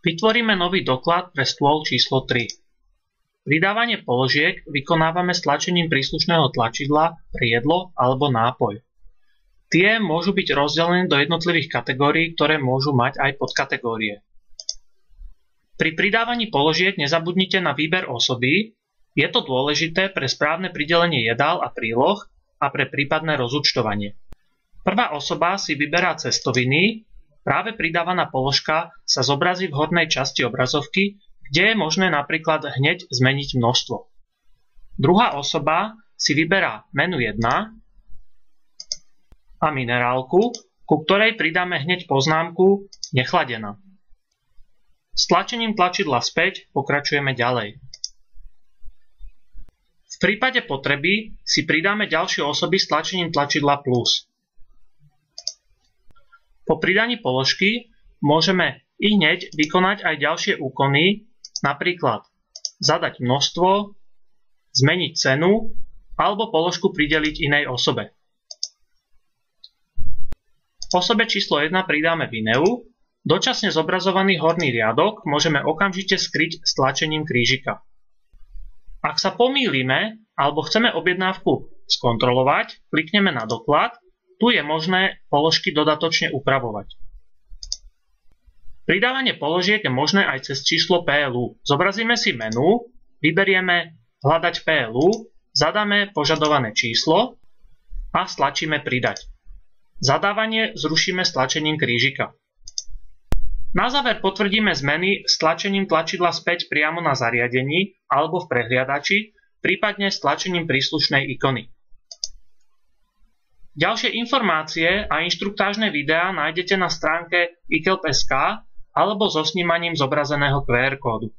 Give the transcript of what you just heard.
Vytvoríme nový doklad pre stôl číslo 3. Pridávanie položiek vykonávame stlačením príslušného tlačidla pre jedlo alebo nápoj. Tie môžu byť rozdelené do jednotlivých kategórií, ktoré môžu mať aj podkategórie. Pri pridávaní položiek nezabudnite na výber osoby. Je to dôležité pre správne pridelenie jedál a príloh a pre prípadné rozúčtovanie. Prvá osoba si vyberá cestoviny. Práve pridávaná položka sa zobrazí v hornej časti obrazovky, kde je možné napríklad hneď zmeniť množstvo. Druhá osoba si vyberá menu 1 a minerálku, ku ktorej pridáme hneď poznámku nechladená. S tlačením tlačidla späť pokračujeme ďalej. V prípade potreby si pridáme ďalšie osoby s tlačením tlačidla plus. Po pridaní položky môžeme ihneď vykonať aj ďalšie úkony, napríklad zadať množstvo, zmeniť cenu alebo položku prideliť inej osobe. Osobe číslo 1 pridáme Vineu. Dočasne zobrazovaný horný riadok môžeme okamžite skryť s tlačením krížika. Ak sa pomýlime alebo chceme objednávku skontrolovať, klikneme na doklad. Tu je možné položky dodatočne upravovať. Pridávanie položiek je možné aj cez číslo PLU. Zobrazíme si menu, vyberieme hľadať PLU, zadáme požadované číslo a stlačíme pridať. Zadávanie zrušíme stlačením krížika. Na záver potvrdíme zmeny stlačením tlačidla späť priamo na zariadení alebo v prehliadači, prípadne stlačením príslušnej ikony. Ďalšie informácie a inštruktážne videá nájdete na stránke iKelp.sk alebo so snímaním zobrazeného QR kódu.